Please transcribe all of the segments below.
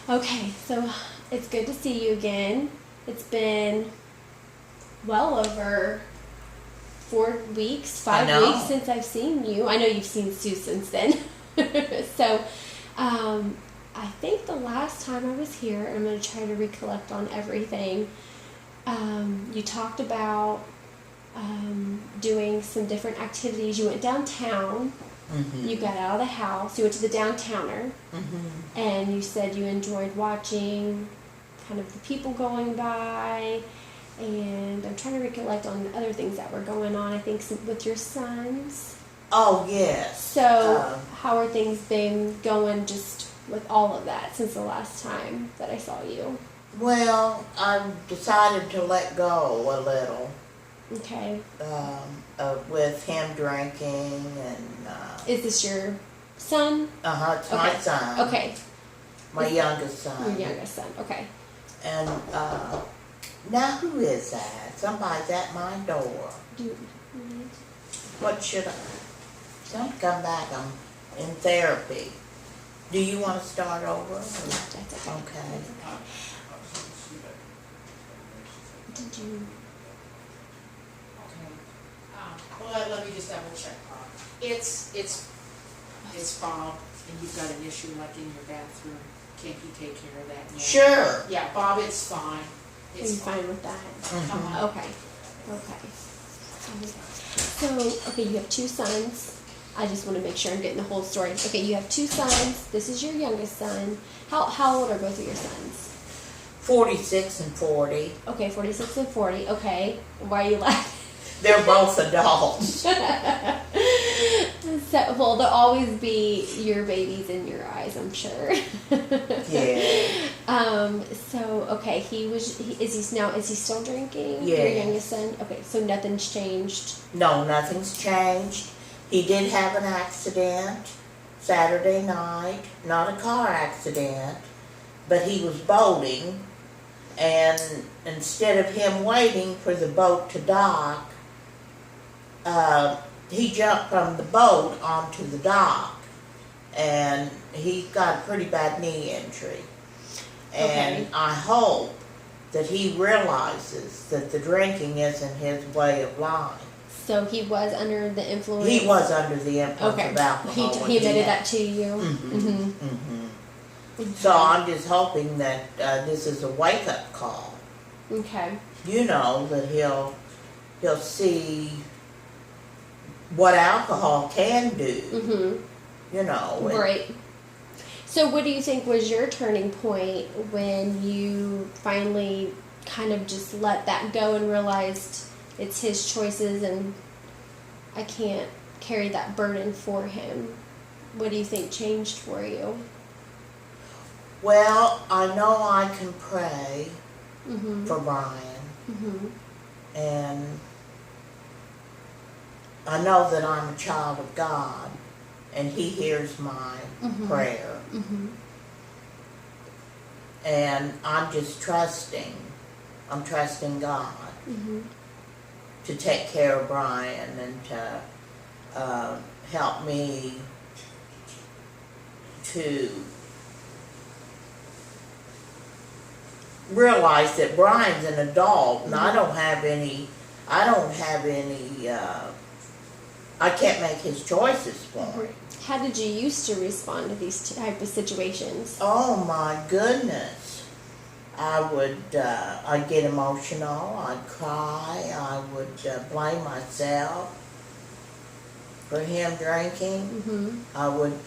Okay, so it's good to see you again. It's been well over 4 weeks, I 5 weeks know. since I've seen you. I know you've seen Sue since then. So, I think the last time I was here, I'm going to try to recollect on everything. You talked about doing some different activities. You went downtown. Mm-hmm. You got out of the house. You went to the downtowner. Mm-hmm. And you said you enjoyed watching kind of the people going by, and I'm trying to recollect on other things that were going on, I think with your sons. Oh, yes. So how are things been going just with all of that since the last time that I saw you? Well, I've decided to let go a little Okay. with him drinking and... Is this your son? it's my son. Okay. My youngest son. Your youngest son, okay. And now who is that? Somebody's at my door. What should I... Don't come back. I'm in therapy. Do you want to start over? That's okay. Okay. Did you... Well, let me just double check, Bob. It's Bob, and you've got an issue like in your bathroom. Can't you take care of that now? Sure. Yeah, Bob, it's fine. Are you It's fine with that? Mhm. Okay. So, okay, you have two sons. I just want to make sure I'm getting the whole story. Okay, you have two sons. This is your youngest son. How old are both of your sons? 46 and 40. Okay, 46 and 40. Okay. Why are you laughing? They're both adults. So, well, there'll always be your babies in your eyes, I'm sure. Yeah. So, okay, is he still drinking? Yeah. Your youngest son? Okay, so nothing's changed. No, nothing's changed. He did have an accident Saturday night. Not a car accident, but he was boating. And instead of him waiting for the boat to dock, he jumped from the boat onto the dock, and he got a pretty bad knee injury. And Okay. I hope that he realizes that the drinking isn't his way of life. So he was under the influence? He was under the influence Okay. of alcohol. when He admitted had- that to you? Mhm. Mm-hmm. So I'm just hoping that this is a wake-up call. Okay. You know, that he'll see what alcohol can do. Mm-hmm. You know. and- Right. So what do you think was your turning point when you finally kind of just let that go and realized it's his choices and I can't carry that burden for him? What do you think changed for you? Well, I know I can pray Mm-hmm. for Brian, Mm-hmm. and I know that I'm a child of God, and He hears my Mhm. prayer. Mm-hmm. And I'm just trusting. I'm trusting God Mm-hmm. to take care of Brian and to help me to realize that Brian's an adult and I don't have any, I can't make his choices for him. How did you used to respond to these type of situations? Oh my goodness. I'd get emotional, I'd cry, I would blame myself for him drinking. Mm-hmm. I would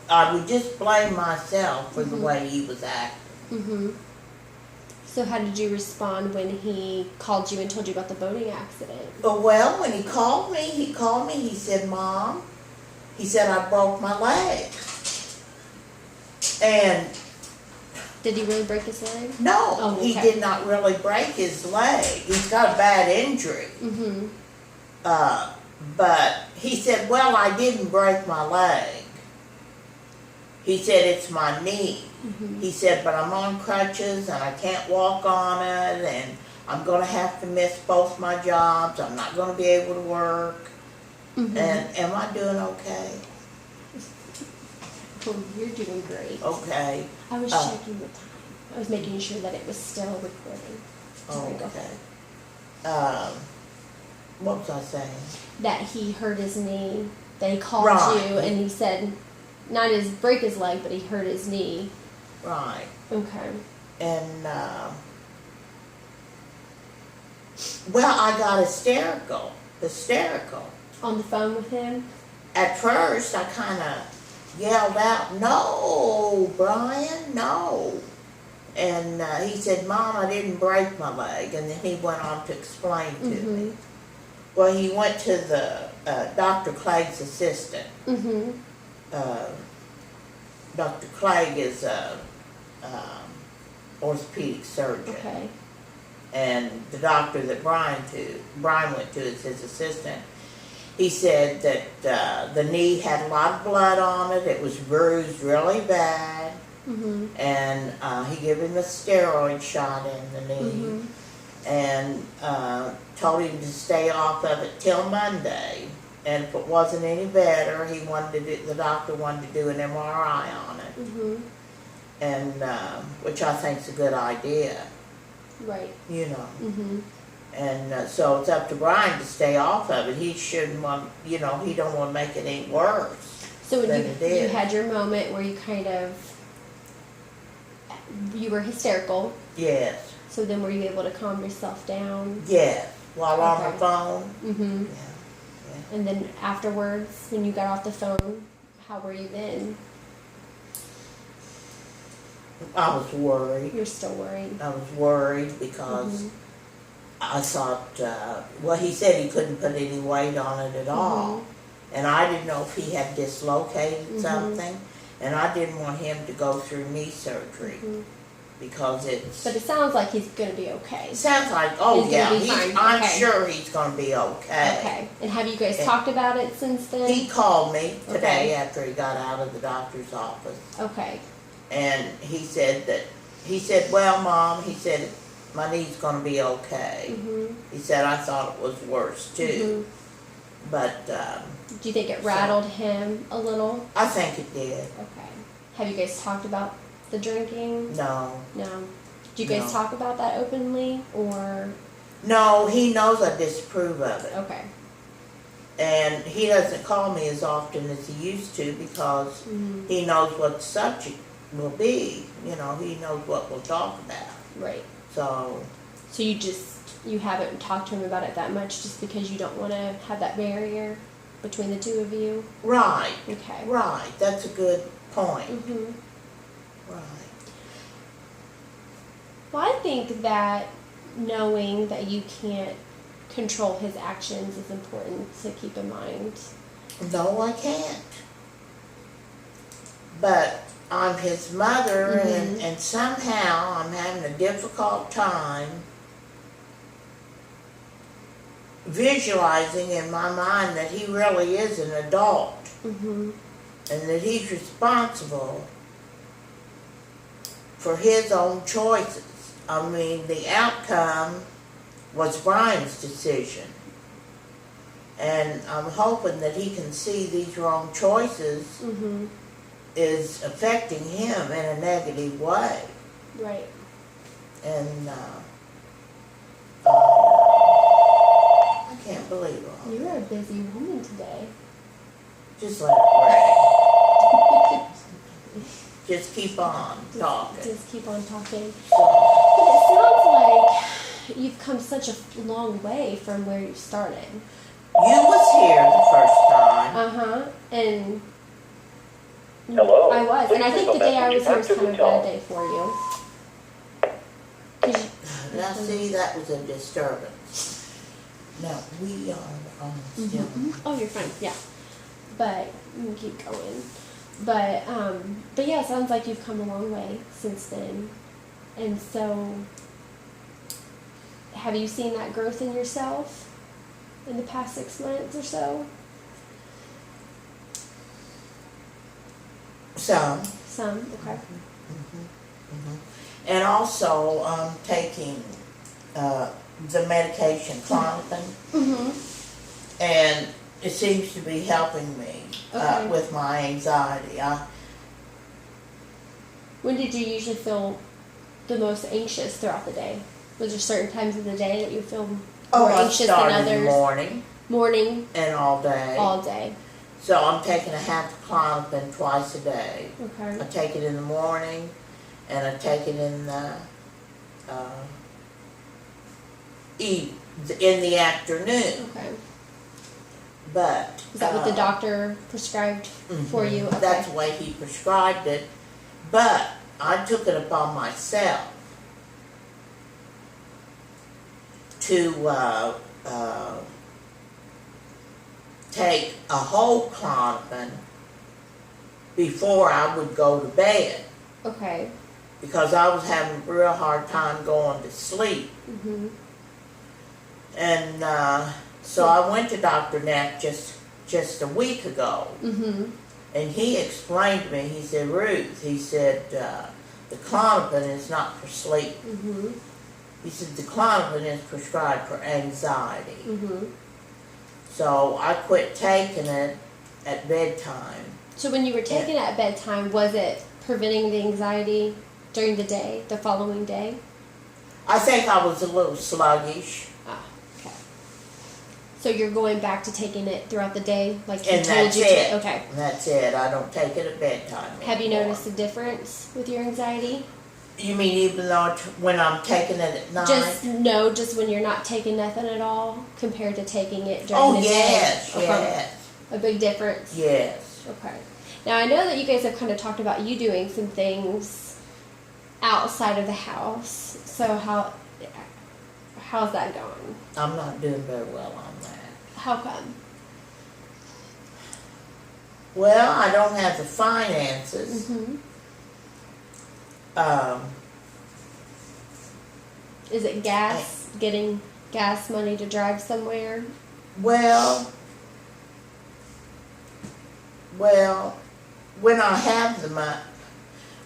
I would just blame myself for the way he was acting. Mm-hmm. So how did you respond when he called you and told you about the boating accident? But well, when he called me, he said, Mom, he said, I broke my leg. And Did he really break his leg? no, Oh, he okay. did not really break his leg. He's got a bad injury. Mm-hmm. But he said, well, I didn't break my leg. He said, it's my knee. Mm-hmm. He said, but I'm on crutches and I can't walk on it and I'm going to have to miss both my jobs. I'm not going to be able to work. Mm-hmm. And am I doing okay? Oh, you're doing great. Okay. I was checking the time. I was making sure that it was still recording. Sorry, go ahead. What was I saying? That he hurt his knee. They called Right. you, and he said, not break his leg, but he hurt his knee. Right. Okay. And, well, I got hysterical. On the phone with him? At first, I kind of yelled out, "No, Brian, no." And he said, "Mom, I didn't break my leg." And then he went on to explain to me. Well, he went to the Dr. Clegg's assistant. Mm-hmm. Dr. Clegg is a orthopedic surgeon. Okay. And the doctor that Brian went to is his assistant. He said that the knee had a lot of blood on it. It was bruised really bad. Mm-hmm. And he gave him a steroid shot in the knee. Mm-hmm. And told him to stay off of it till Monday. And if it wasn't any better, the doctor wanted to do an MRI on it. Mm-hmm. And which I think is a good idea, Right. you know. Mm-hmm. And so it's up to Brian to stay off of it. He shouldn't want, he don't want to make it any worse. So when than it you is. had your moment where you were hysterical. Yes. So then were you able to calm yourself down? Yes. While on the Okay. phone. Mm-hmm. Yeah. And then afterwards, when you got off the phone, how were you then? I was worried. You're still worried. I was worried because Mhm. I thought, he said he couldn't put any weight on it at all. And I didn't know if he had dislocated something. And I didn't want him to go through knee surgery because But it sounds like he's going to be okay. it sounds like, He's gonna be fine. I'm Okay. sure he's going to be okay. Okay. And have you guys And- talked about it since then? He called me today Okay. after he got out of the doctor's office. Okay. And he said, well, Mom, he said, my knee's going to be okay. Mm-hmm. He said, I thought it was worse too. But Do you think it rattled him a little? I think it did. Okay. Have you guys talked about the drinking? No. No. Do you guys No. talk about that openly or? No, he knows I disapprove of it. Okay. And he doesn't call me as often as he used to because he knows what the subject will be. He knows what we'll talk about. Right. So, You haven't talked to him about it that much just because you don't want to have that barrier between the two of you? right, Okay. right. That's a good point. Mm-hmm. Right. Well, I think that knowing that you can't control his actions is important to keep in mind. No, I can't. But I'm his mother, and somehow I'm having a difficult time visualizing in my mind that he really is an adult Mm-hmm. and that he's responsible for his own choices. I mean, the outcome was Brian's decision. And I'm hoping that he can see these wrong choices Mm-hmm. is affecting him in a negative way. Right. And I can't believe it. You're a busy woman today. Just let it rain. Just keep on talking. Just keep on talking. So, But it sounds like you've come such a long way from where you started. you was here the first time. Uh-huh. And Hello. I was. And I Please think the leave a day I was message here was after kind of a the tone. bad day for you. 'Cause Now see, that was a disturbance. Now, we are still. Oh, you're fine. Yeah. But you can keep going. But yeah, it sounds like you've come a long way since then. And so, have you seen that growth in yourself in the past 6 months or so? Some. Some. Okay. And also, I'm taking the medication Clonopin, Mm-hmm. and it seems to be helping me Okay. with my anxiety. When did you usually feel the most anxious throughout the day? Was there certain times of the day that you feel more I anxious start than in the others? morning Morning, and all day. all day. So I'm taking a half a Klonopin twice a day. Okay. I take it in the morning, and I take it in the in the afternoon. Okay. But Is that what the doctor prescribed for you? Okay. That's the way he prescribed it. But I took it upon myself to take a whole Klonopin before I would go to bed, Okay. because I was having a real hard time going to sleep. Mhm. And so I went to Dr. Neff just a week ago, Mhm. and he explained to me, he said, Ruth, he said, the Klonopin is not for sleep. Mhm. He said, the Klonopin is prescribed for anxiety. Mhm. So I quit taking it at bedtime. So when you were taking it at bedtime, was it preventing the anxiety during the day, the following day? I think I was a little sluggish. Ah, okay. So you're going back to taking it throughout the day, like he And told that's you it. to? Okay. And that's it. I don't take it at bedtime Have you anymore. noticed a difference with your anxiety? You mean even though when I'm taking it at night? Just when you're not taking nothing at all, compared to taking it during Oh, the yes, day. yes, A big difference. yes. Okay. Now I know that you guys have kind of talked about you doing some things outside of the house. So how's that going? I'm not doing very well on that. How come? Well, I don't have the finances. Mhm. Is it gas? Getting gas money to drive somewhere? Well, when I have the money,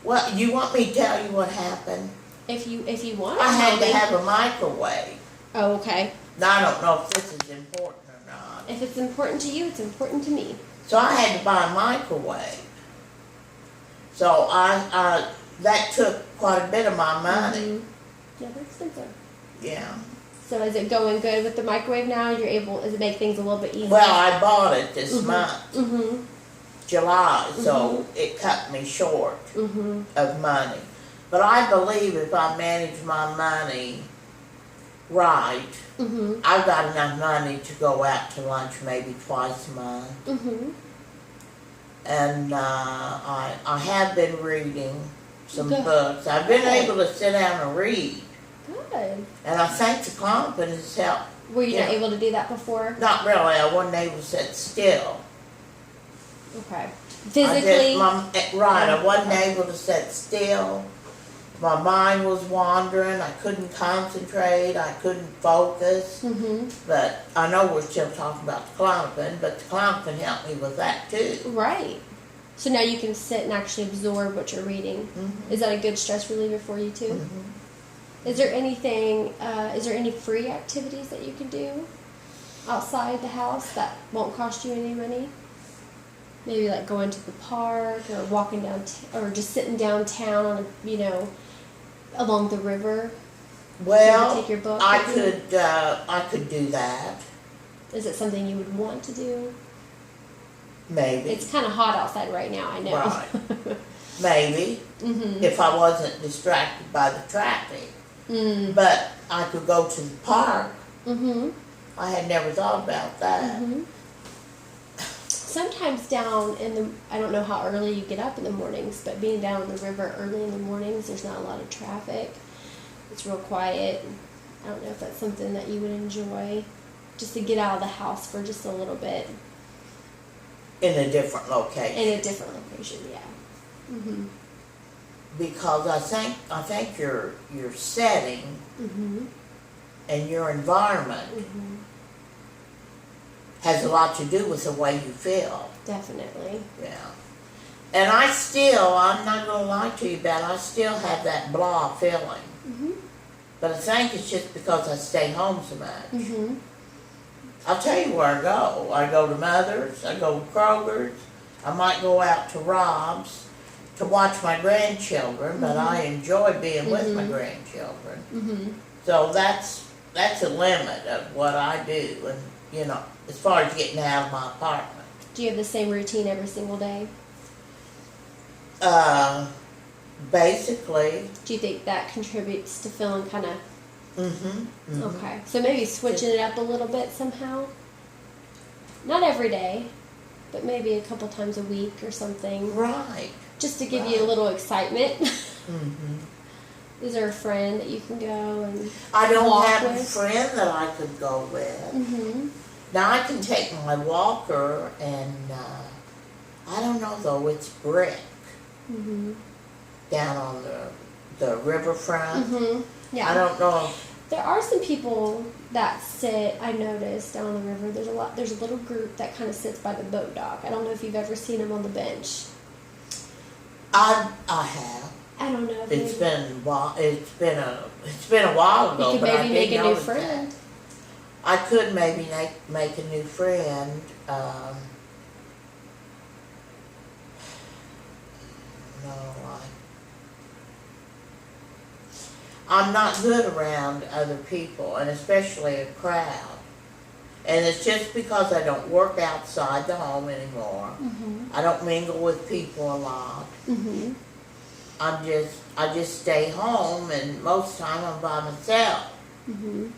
well, you want me to tell you what happened? If you want. I had to maybe. have a microwave. Oh, okay. Now, I don't know if this is important or not. If it's important to you, it's important to me. So I had to buy a microwave. So that took quite a bit of my money. Mhm. Yeah, they're expensive. Yeah. So is it going good with the microwave now? Does it make things a little bit easier? Well, I bought it this Mhm. month, Mm-hmm. July, so it cut me short Mm-hmm. of money. But I believe if I manage my money right, Mm-hmm. I've got enough money to go out to lunch maybe twice a month. Mm-hmm. And I have been reading some Good. books. I've been Good. able to sit down and read. Good. And I think the Klonopin has helped. Were you not Yeah. able to do that before? Not really, I wasn't able to sit still. Okay. I Physically? I wasn't able to sit still. My mind was wandering, I couldn't concentrate, I couldn't focus. Mm-hmm. But I know we're still talking about the Klonopin, but the Klonopin helped me with that too. Right. So now you can sit and actually absorb what you're reading. Mhm. Is that a good stress reliever for you too? Mhm. Is there any free activities that you can do outside the house that won't cost you any money? Maybe like going to the park or walking down, or just sitting downtown on along the river. Well, take your book I with you? I could do that, Is it something you would want to do? maybe. It's kind of hot outside right now, I know. Right. Maybe, Mhm. if I wasn't distracted by the traffic. Mm. But I could go to the park. Mhm. I had never thought about that. Mhm. Sometimes down in the, I don't know how early you get up in the mornings, but being down on the river early in the mornings, there's not a lot of traffic. It's real quiet. I don't know if that's something that you would enjoy, just to get out of the house for just a little bit In a different location. in a different location. Yeah. Mhm. Because I think your setting Mhm. and your environment Mhm. has a lot to do with the way you feel. Definitely. Yeah. And I'm not gonna lie to you, Beth, I still have that blah feeling. Mhm. But I think it's just because I stay home so much. Mhm. I'll tell you where I go. I go to Mother's, I go to Kroger's, I might go out to Rob's, to watch my grandchildren, but I enjoy being with my Mhm. grandchildren. Mm-hmm. So that's a limit of what I do, and as far as getting out of my apartment. Do you have the same routine every single day? Basically. Do you think that contributes to feeling kind of Mm-hmm. okay? So maybe switching it up a little bit somehow. Not every day, but maybe a couple times a week or something, Right. just to give you a Right. little excitement. Mm-hmm. Is there a friend that you can go and? I don't Walk have a with? friend that I could go with. Mm-hmm. Now I can take my walker, and I don't know though. It's brick Mm-hmm. down on the riverfront. Mm-hmm. Yeah. I don't know. There are some people that sit. I noticed down on the river. There's a little group that kind of sits by the boat dock. I don't know if you've ever seen them on the bench. I have. I don't know if It's maybe- been a while ago, you could but I maybe did make a new notice friend. that. I could maybe make a new friend. No, I'm not good around other people, and especially a crowd. And it's just because I don't work outside the home anymore. Mm-hmm. I don't mingle with people a lot. Mm-hmm. I just stay home, and most of the time I'm by myself. Mm-hmm.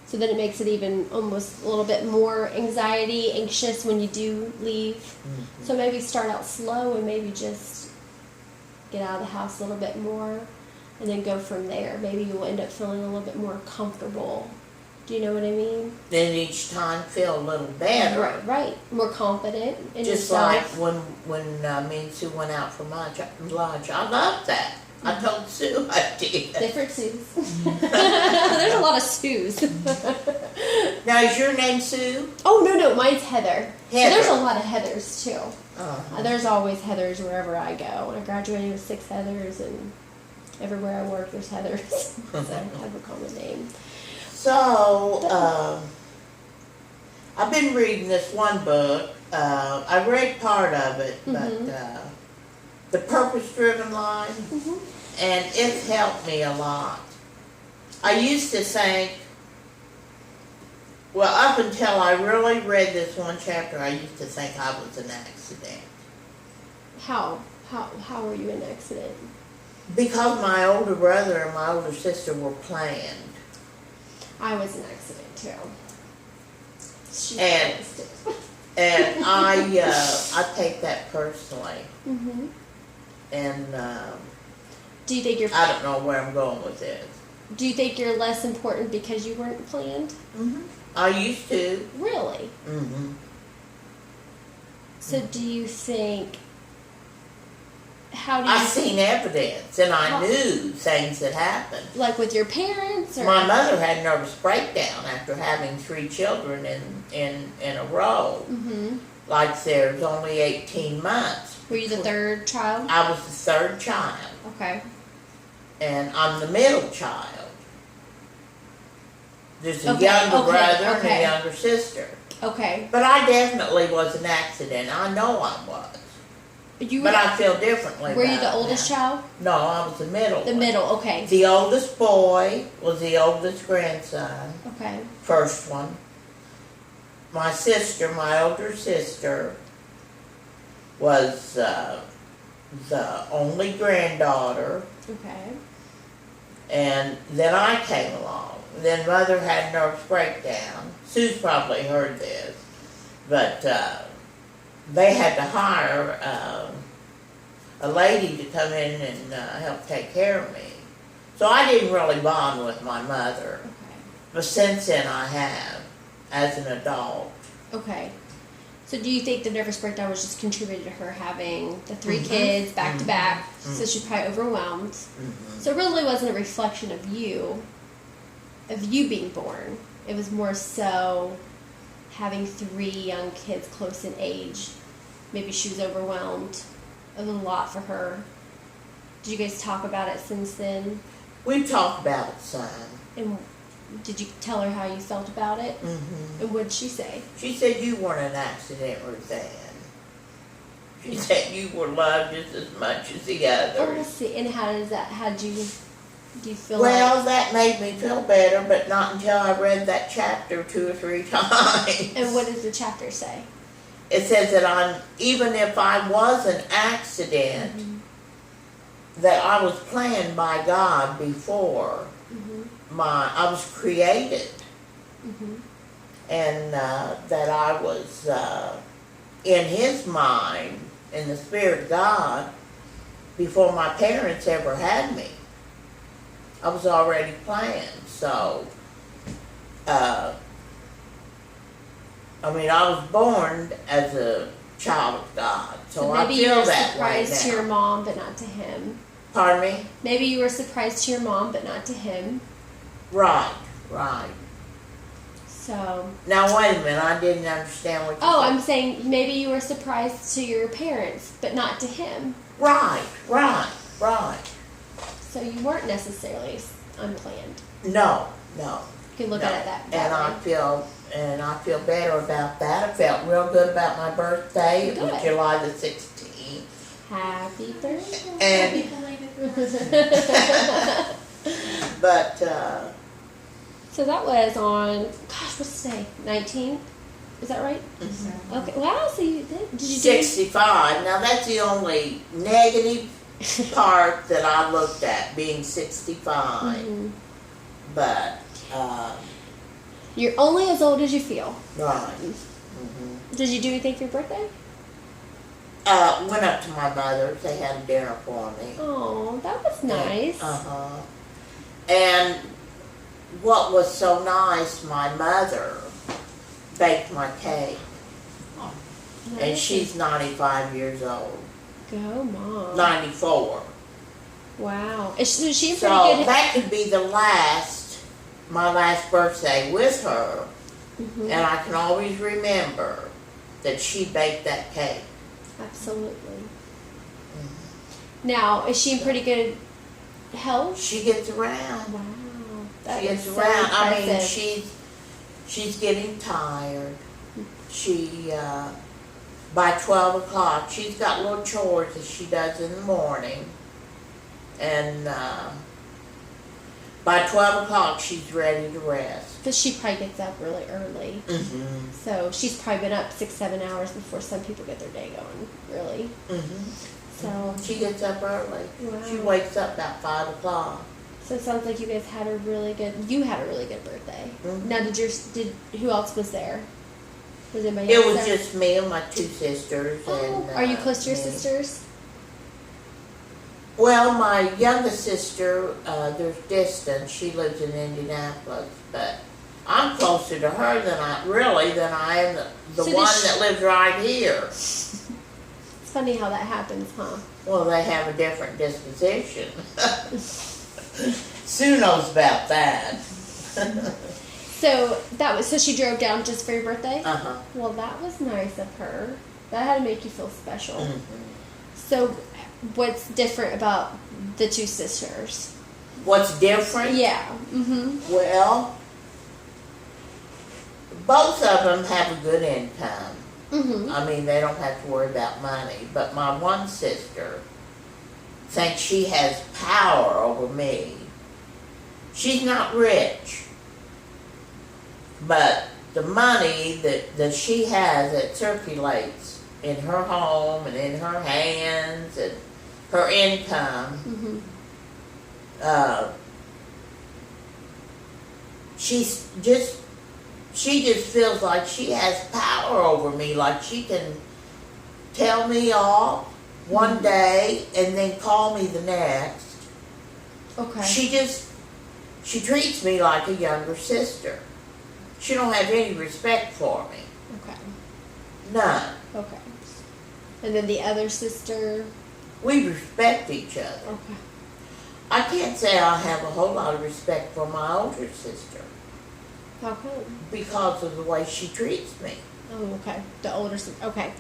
So then it makes it even almost a little bit more anxious when you do leave. Mm-hmm. So maybe start out slow and maybe just get out of the house a little bit more and then go from there. Maybe you'll end up feeling a little bit more comfortable. Do you know what I mean? Then each time feel a little better. Right. More confident in Just yourself. like when me and Sue went out for lunch. I loved that. I told Sue I did. Different Sues. There's a lot of Sues. Now, is your name Sue? Oh, no, mine's Heather. But Heather. there's a lot of Heathers, too. Uh-huh. There's always Heathers wherever I go. I graduated with 6 Heathers, and everywhere I work, there's Heathers. So I have a common name. So, I've been reading this one book. I read part of it, Mhm. but The Purpose-Driven Life, Mm-hmm. and it's helped me a lot. I used to think, well, up until I really read this one chapter, I used to think I was an accident. How were you in an accident? Because my older brother and my older sister were planned. I was an accident, too. She And- noticed it. And I take that personally. Mm-hmm. And Do you think you're I don't know where I'm going with this. Do you think you're less important because you weren't planned? Mm-hmm. I used to. Really? Mm-hmm. So do you think? How do I you seen evidence, and I How- knew things that happened. like with your parents or? My mother had a nervous breakdown after having 3 children in a row. Mm-hmm. Like there's only 18 months. Were you the third child? I was the 3rd child, Okay. and I'm the middle child. There's a Okay, younger okay, brother and okay. a younger sister. Okay. But I definitely was an accident. I know I was. You were. But I feel differently Were you about the it oldest now. child? No, I was the middle The one. middle. Okay. The oldest boy was the oldest grandson, Okay. first one. My sister, my older sister, was the only granddaughter, Okay. and then I came along. Then Mother had a nervous breakdown. Sue's probably heard this, but they had to hire a lady to come in and help take care of me. So I didn't really bond with my mother, Okay. but since then I have, as an adult. Okay. So do you think the nervous breakdown was just contributed to her having the 3 Mhm. kids back to back? Mhm. So she's probably overwhelmed. Mm-hmm. So it really wasn't a reflection of you being born. It was more so having 3 young kids close in age. Maybe she was overwhelmed. It was a lot for her. Did you guys talk about it since then? We talked about it some. And did you tell her how you felt about it? Mm-hmm. And what did she say? She said you weren't an accident, Ruthann. She said you were loved just as much as the Oh, others. let's see. And how does that? Do you feel Well, like? that made me feel better, but not until I read that chapter 2 or 3 times. And what does the chapter say? It says that even if I was an accident, that I was planned by God before I was created, and that I was in His mind, in the Spirit of God, before my parents ever had me. I was already planned, so, I was born as a child of God, so I maybe you feel were that way surprised to your now. mom, but not to him. Pardon me? Maybe you were surprised to your mom, but not to him. Right. So. Now wait a minute, I didn't understand what you Oh, said. I'm saying maybe you were surprised to your parents, but not to him. Right. So you weren't necessarily unplanned. No. You can look No. at it that And I feel better about that. I felt real good about my birthday. It was Good. July the 16th. Happy birthday. And but So that was on, gosh, what's today? 19th? Is that right? Okay. Wow, so you did you do? 65. Now that's the only negative part that I looked at, being 65. Mhm. But You're only as old as you feel. right. Did you do anything for your birthday? Went up to my mother's. They had dinner for me. Oh, that was nice. And what was so nice, my mother baked my cake. And Nice. she's 95 years old. Go, Mom. 94. Wow. Is she So pretty good? that could be my last birthday with her. And I can always remember that she baked that cake. Absolutely. Now, is she in pretty good health? She gets around. Wow. That She is gets so around. I mean, impressive. she's getting tired. She by 12 o'clock, she's got little chores that she does in the morning, and by 12 o'clock, she's ready to rest. But she probably gets up really early. So she's probably been up 6-7 hours before some people get their day going. Really. So. She gets up early. Wow. She wakes up about 5 o'clock. So it sounds like you guys had a really good. You had a really good birthday. Mhm. Now, who else was there? Was anybody It else was there? just me and my 2 sisters. Oh, And, are you close to your me. sisters? Well, my youngest sister, there's distance. She lives in Indianapolis, but I'm closer to her than I am the So one does that lives right here. It's funny how that happens, huh? Well, they have a different disposition. Sue knows about that. So she drove down just for your birthday? Uh-huh. Well, that was nice of her. That had to make you feel special. Mhm. So, what's different about the 2 sisters? What's different? Yeah. Mm-hmm. Well, both of them have a good income. Mm-hmm. I mean, they don't have to worry about money. But my one sister thinks she has power over me. She's not rich. But the money that she has that circulates in her home and in her hands and her income, Mm-hmm. she just feels like she has power over me, like she can tell me off one day and then call me the next. Okay. She treats me like a younger sister. She don't have any respect for me. Okay. None. Okay. And then the other sister. We respect each other. Okay. I can't say I have a whole lot of respect for my older sister How come? because of the way she treats me. Oh, okay. The older sister. Okay.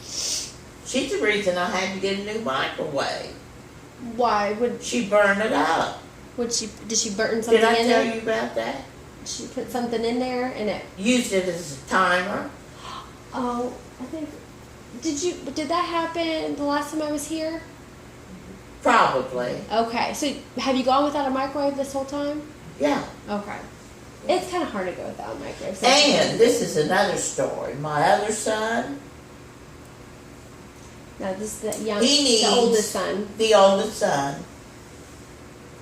She's the reason I had to get a new microwave. Why would She burned it up. did she burn something Did I in tell there? you about that? She put something in there and it. Used it as a timer. Oh, I think Did that happen the last time I was here? Probably. Okay, so have you gone without a microwave this whole time? Yeah. Okay. It's kind of hard to go without a microwave. And this is another story. My other son, No, this is the He the oldest needs- son. the oldest son,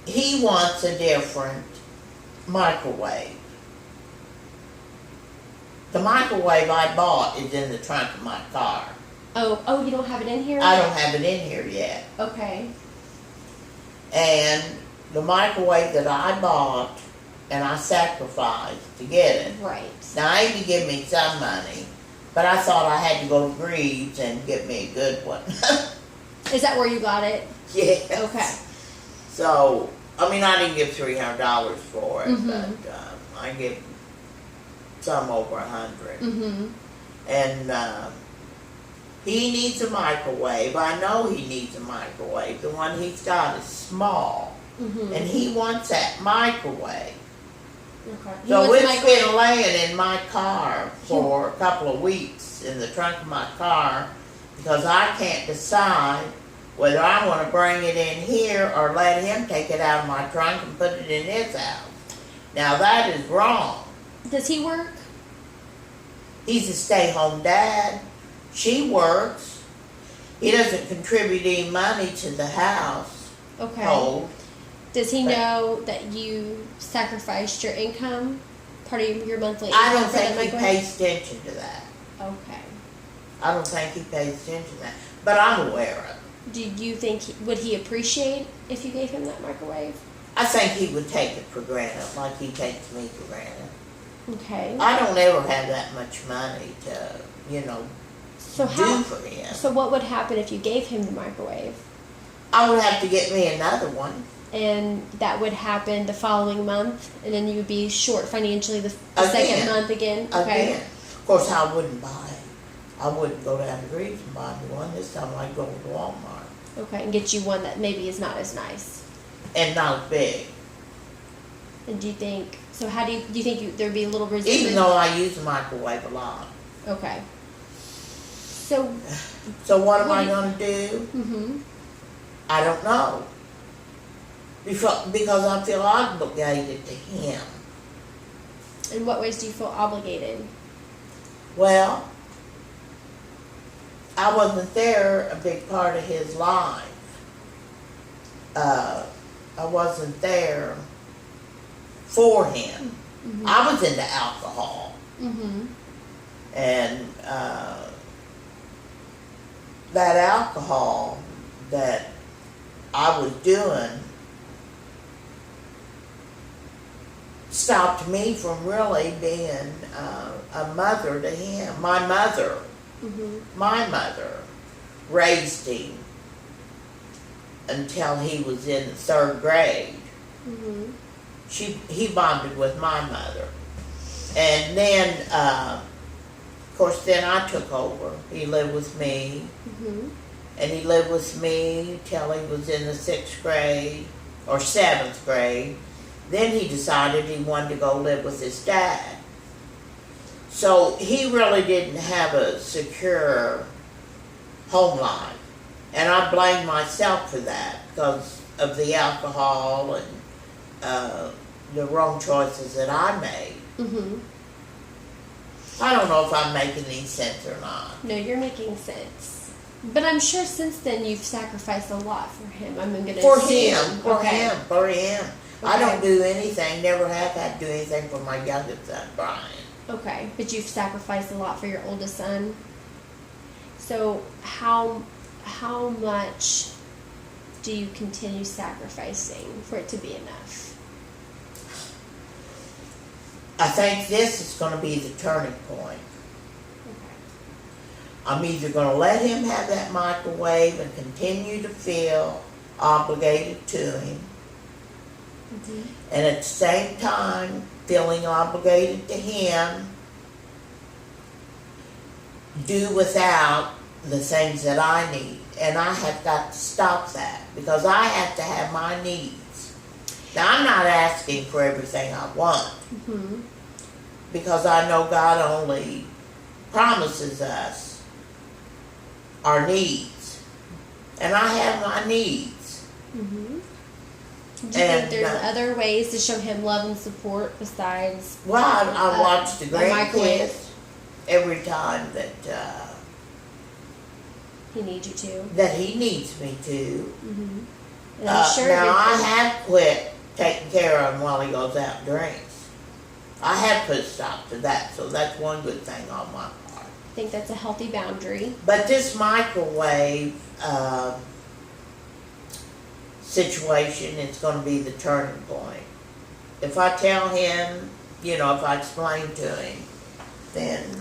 he wants a different microwave. The microwave I bought is in the trunk of my car. Oh, you don't have it in here? I don't have it in here yet. Okay. And the microwave that I bought and I sacrificed to get it. Right. Now, Amy gave me some money, but I thought I had to go to Greaves and get me a good one. Is that where you got it? Yes. Okay. So, I mean, I didn't give $300 for it, Mhm. but I give some over 100. Mm-hmm. And he needs a microwave. I know he needs a microwave. The one he's got is small, Mm-hmm. and he wants that microwave. Okay. He So wants a it's microwave. been laying in my car for a couple of weeks in the trunk of my car because I can't decide whether I want to bring it in here or let him take it out of my trunk and put it in his house. Now that is wrong. Does he work? He's a stay-home dad. She works. He doesn't contribute any money to the house. Okay. Oh, Does he But- know that you sacrificed your income, part of your monthly I income don't for the think he microwave? pays attention to that. Okay. I don't think he pays attention to that. But I'm aware of it. Do you think would he appreciate if you gave him that microwave? I think he would take it for granted, like he takes me for granted. Okay. I don't ever have that much money to, So do how? for him. So what would happen if you gave him the microwave? I would have to get me another one. And that would happen the following month, and then you would be short financially the Again. second month again. Okay. Again. Of course, I wouldn't buy it. I wouldn't go down to Greaves and buy me one. This time I'd go to Walmart. Okay, and get you one that maybe is not as nice. And not big. And do you think? So how do you think there'd be a little resistance? Even though I use the microwave a lot. Okay. So. So what am What I do you- going to do? Mhm. I don't know. Because I feel obligated to him. In what ways do you feel obligated? Well, I wasn't there a big part of his life. I wasn't there for him. Mhm. I was into alcohol, Mhm. and that alcohol that I was doing stopped me from really being a mother to him. My mother raised him until he was in the 3rd grade. Mhm. He bonded with my mother. And then, of course, then I took over. He lived with me, Mhm. and he lived with me till he was in the 6th grade or 7th grade. Then he decided he wanted to go live with his dad. So he really didn't have a secure home life. And I blame myself for that because of the alcohol and the wrong choices that I made. Mhm. I don't know if I'm making any sense or not. No, you're making sense. But I'm sure since then you've sacrificed a lot for him. I'm gonna For assume. him, for him. I Okay. don't do anything, never have had to do anything for my youngest son, Brian. Okay, but you've sacrificed a lot for your oldest son. So how much do you continue sacrificing for it to be enough? I think this is going to be the turning point. Okay. I'm either going to let him have that microwave and continue to feel obligated to him, Mhm. and at the same time feeling obligated to him, do without the things that I need. And I have got to stop that because I have to have my needs. Now, I'm not asking for everything I want Mhm. because I know God only promises us our needs. And I have my needs. Mm-hmm. Do you And, think there's uh, other ways to show him love and support besides? Well, I watch the a microwave. grandkids every time that He needs you to. that he needs me to. Mm-hmm. And I'm sure Now I you're- have quit taking care of him while he goes out and drinks. I have put a stop to that, so that's one good thing on my part. I think that's a healthy boundary. But this microwave situation is going to be the turning point. If I tell him, if I explain to him, then